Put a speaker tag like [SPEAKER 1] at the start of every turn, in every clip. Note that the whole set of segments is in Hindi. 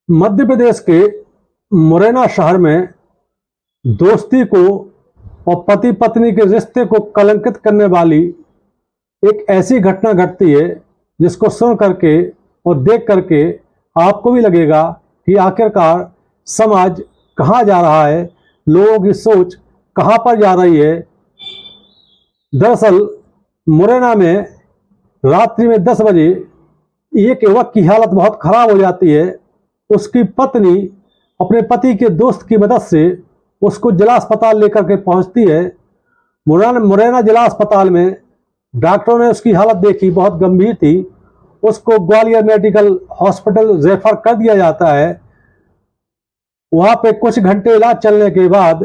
[SPEAKER 1] मध्य प्रदेश के मुरैना शहर में दोस्ती को और पति पत्नी के रिश्ते को कलंकित करने वाली एक ऐसी घटना घटती है जिसको सुन करके और देख करके आपको भी लगेगा कि आखिरकार समाज कहाँ जा रहा है, लोगों की सोच कहाँ पर जा रही है। दरअसल मुरैना में रात्रि में 10 बजे एक युवक की हालत बहुत खराब हो जाती है। उसकी पत्नी अपने पति के दोस्त की मदद से उसको जिला अस्पताल लेकर के पहुंचती है। मुरैना जिला अस्पताल में डॉक्टरों ने उसकी हालत देखी, बहुत गंभीर थी। उसको ग्वालियर मेडिकल हॉस्पिटल रेफर कर दिया जाता है। वहां पे कुछ घंटे इलाज चलने के बाद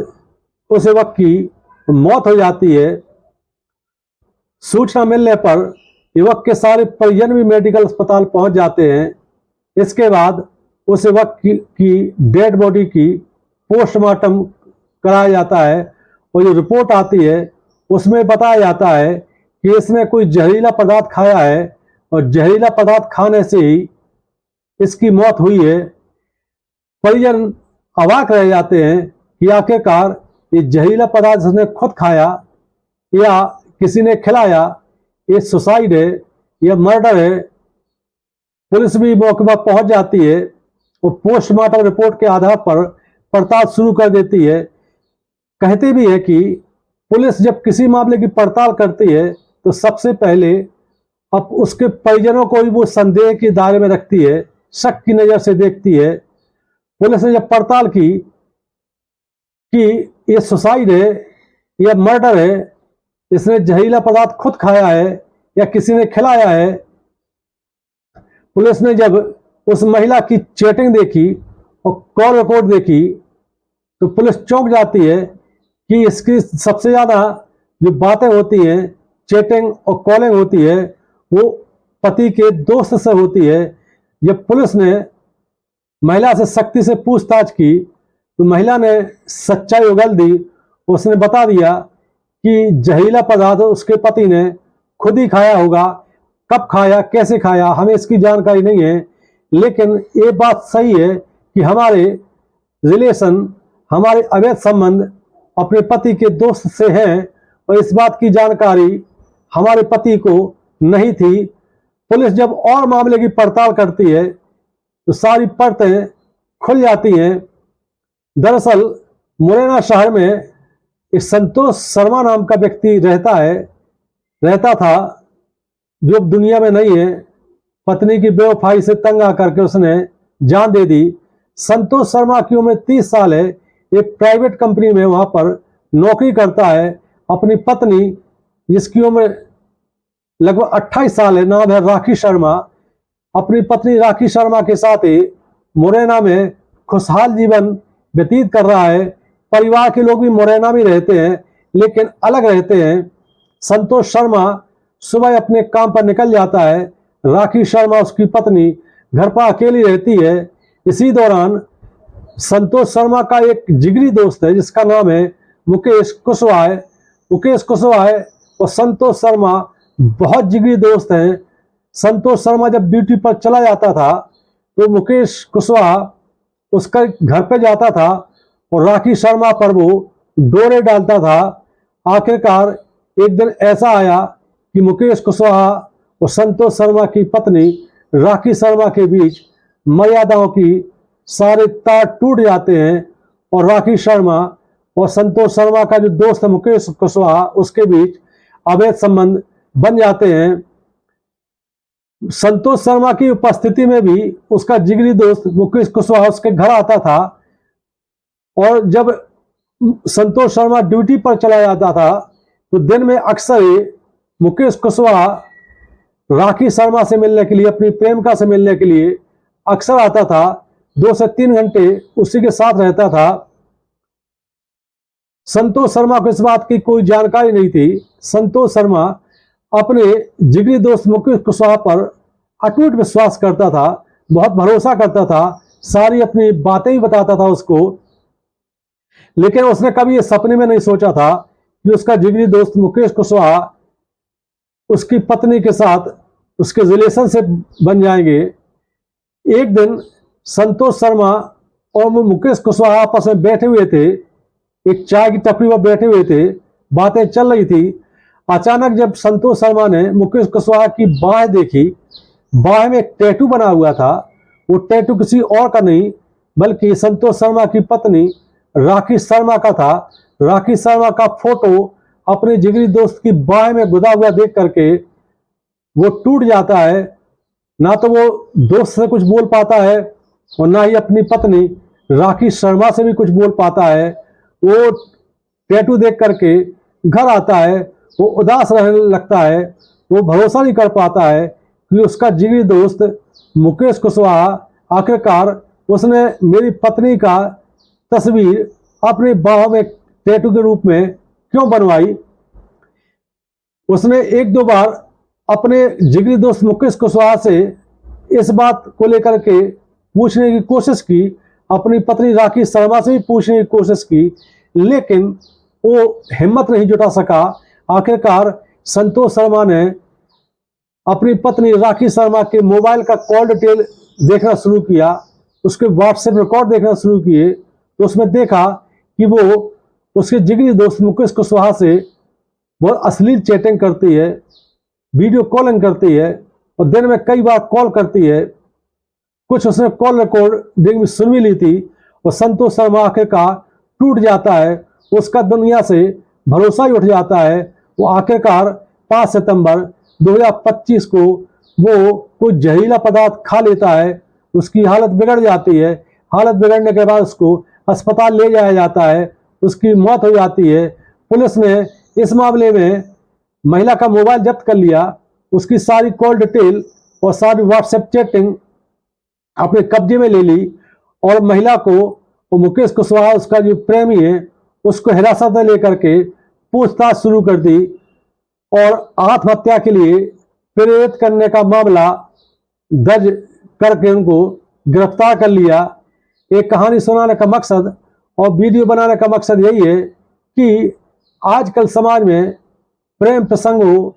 [SPEAKER 1] उस युवक की मौत हो जाती है। सूचना मिलने पर युवक के सारे परिजन भी मेडिकल अस्पताल पहुंच जाते हैं। इसके बाद उस युवक की डेड बॉडी की पोस्टमार्टम कराया जाता है और जो रिपोर्ट आती है उसमें बताया जाता है कि इसने कोई जहरीला पदार्थ खाया है और जहरीला पदार्थ खाने से ही इसकी मौत हुई है। परिजन अवाक रह जाते हैं कि आखिरकार ये जहरीला पदार्थ उसने खुद खाया या किसी ने खिलाया, ये सुसाइड है या मर्डर है। पुलिस भी मौके पर पहुंच जाती है और पोस्टमार्टम रिपोर्ट के आधार पर पड़ताल शुरू कर देती है। कहते भी है कि पुलिस जब किसी मामले की पड़ताल करती है तो सबसे पहले अब उसके परिजनों को भी वो संदेह के दायरे में रखती है, शक की नजर से देखती है। पुलिस ने जब पड़ताल की कि ये सुसाइड है या मर्डर है, इसने जहरीला पदार्थ खुद खाया है या किसी ने खिलाया है। पुलिस ने जब उस महिला की चैटिंग देखी और कॉल रिकॉर्ड देखी तो पुलिस चौंक जाती है कि इसकी सबसे ज्यादा जो बातें होती हैं, चैटिंग और कॉलिंग होती है, वो पति के दोस्त से होती है। जब पुलिस ने महिला से सख्ती से पूछताछ की तो महिला ने सच्चाई उगल दी। उसने बता दिया कि जहरीला पदार्थ उसके पति ने खुद ही खाया होगा। कब खाया, कैसे खाया, हमें इसकी जानकारी नहीं है। लेकिन ये बात सही है कि हमारे रिलेशन, हमारे अवैध संबंध अपने पति के दोस्त से हैं और इस बात की जानकारी हमारे पति को नहीं थी। पुलिस जब और मामले की पड़ताल करती है तो सारी परतें खुल जाती हैं। दरअसल मुरैना शहर में एक संतोष शर्मा नाम का व्यक्ति रहता था, जो दुनिया में नहीं है। पत्नी की बेवफाई से तंग आकर के उसने जान दे दी। संतोष शर्मा की उम्र 30 साल है। एक प्राइवेट कंपनी में वहां पर नौकरी करता है। अपनी पत्नी जिसकी उम्र लगभग 28 साल है, नाम है राखी शर्मा, अपनी पत्नी राखी शर्मा के साथ ही मुरैना में खुशहाल जीवन व्यतीत कर रहा है। परिवार के लोग भी मुरैना में रहते हैं लेकिन अलग रहते हैं। संतोष शर्मा सुबह अपने काम पर निकल जाता है। राखी शर्मा उसकी पत्नी घर पर अकेली रहती है। इसी दौरान संतोष शर्मा का एक जिगरी दोस्त है जिसका नाम है मुकेश कुशवाहा। मुकेश कुशवाहा और संतोष शर्मा बहुत जिगरी दोस्त हैं। संतोष शर्मा जब ड्यूटी पर चला जाता था तो मुकेश कुशवाहा उसका घर पे जाता था और राखी शर्मा पर वो डोरे डालता था। आखिरकार एक दिन ऐसा आया कि मुकेश कुशवाहा और संतोष शर्मा की पत्नी राखी शर्मा के बीच मर्यादाओं की सारे तार टूट जाते हैं और राखी शर्मा और संतोष शर्मा का जो दोस्त है मुकेश कुशवाहा, उसके बीच अवैध संबंध बन जाते हैं। संतोष शर्मा की उपस्थिति में भी उसका जिगरी दोस्त मुकेश कुशवाहा उसके घर आता था और जब संतोष शर्मा ड्यूटी पर चला जाता था तो दिन में अक्सर ही मुकेश कुशवाहा राखी शर्मा से मिलने के लिए, अपनी प्रेमिका से मिलने के लिए अक्सर आता था। 2 से 3 घंटे उसी के साथ रहता था। संतोष शर्मा को इस बात की कोई जानकारी नहीं थी। संतोष शर्मा अपने जिगरी दोस्त मुकेश कुशवाहा पर अटूट विश्वास करता था, बहुत भरोसा करता था, सारी अपनी बातें ही बताता था उसको। लेकिन उसने कभी ये सपने में नहीं सोचा था कि उसका जिगरी दोस्त मुकेश कुशवाहा उसकी पत्नी के साथ उसके रिलेशन से बन जाएंगे। एक दिन संतोष शर्मा और मुकेश कुशवाहा आपस में बैठे हुए थे, एक चाय की टपरी पर बैठे हुए थे, बातें चल रही थी। अचानक जब संतोष शर्मा ने मुकेश कुशवाहा की बाह देखी, बाह में एक टैटू बना हुआ था। वो टैटू किसी और का नहीं बल्कि संतोष शर्मा की पत्नी राखी शर्मा का था। राखी शर्मा का फोटो अपने जिगरी दोस्त की बाह में गुदा हुआ देख करके वो टूट जाता है। ना तो वो दोस्त से कुछ बोल पाता है और ना ही अपनी पत्नी राखी शर्मा से भी कुछ बोल पाता है। वो टैटू देख करके घर आता है, वो उदास रहने लगता है। वो भरोसा नहीं कर पाता है कि उसका जिगरी दोस्त मुकेश कुशवाहा आखिरकार उसने मेरी पत्नी का तस्वीर अपने बाह में टैटू के रूप में क्यों बनवाई। उसने एक दो बार अपने जिगरी दोस्त मुकेश कुशवाहा से इस बात को लेकर के पूछने की कोशिश की, अपनी पत्नी राखी शर्मा से भी पूछने की कोशिश की, लेकिन वो हिम्मत नहीं जुटा सका। आखिरकार संतोष शर्मा ने अपनी पत्नी राखी शर्मा के मोबाइल का कॉल डिटेल देखना शुरू किया, उसके व्हाट्सएप रिकॉर्ड देखना शुरू किए, तो उसमें देखा कि वो उसके जिगरी दोस्त मुकेश कुशवाहा से बहुत अश्लील चैटिंग करती है, वीडियो कॉलिंग करती है और दिन में कई बार कॉल करती है। कुछ उसने कॉल रिकॉर्डिंग में सुन भी ली थी और संतोष शर्मा आखिरकार टूट जाता है, उसका दुनिया से भरोसा ही उठ जाता है। वो आखिरकार 5 सितंबर 2025 को वो कोई जहरीला पदार्थ खा लेता है, उसकी हालत बिगड़ जाती है। हालत बिगड़ने के बाद उसको अस्पताल ले जाया जाता है, उसकी मौत हो जाती है। पुलिस ने इस मामले में महिला का मोबाइल जब्त कर लिया, उसकी सारी कॉल डिटेल और सारी व्हाट्सएप चैटिंग अपने कब्जे में ले ली और महिला को और मुकेश कुशवाहा उसका जो प्रेमी है उसको हिरासत में लेकर के पूछताछ शुरू कर दी और आत्महत्या के लिए प्रेरित करने का मामला दर्ज करके उनको गिरफ्तार कर लिया। एक कहानी सुनाने का मकसद और वीडियो बनाने का मकसद यही है कि आजकल समाज में प्रेम प्रसंगों,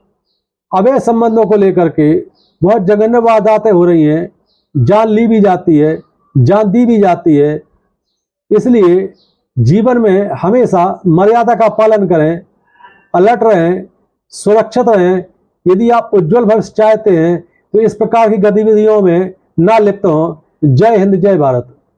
[SPEAKER 1] अवैध संबंधों को लेकर के बहुत जघन्य वारदातें हो रही हैं, जान ली भी जाती है, जान दी भी जाती है। इसलिए जीवन में हमेशा मर्यादा का पालन करें, अलर्ट रहें, सुरक्षित रहें। यदि आप उज्जवल भविष्य चाहते हैं तो इस प्रकार की गतिविधियों में ना लिप्त हों। जय हिंद, जय भारत।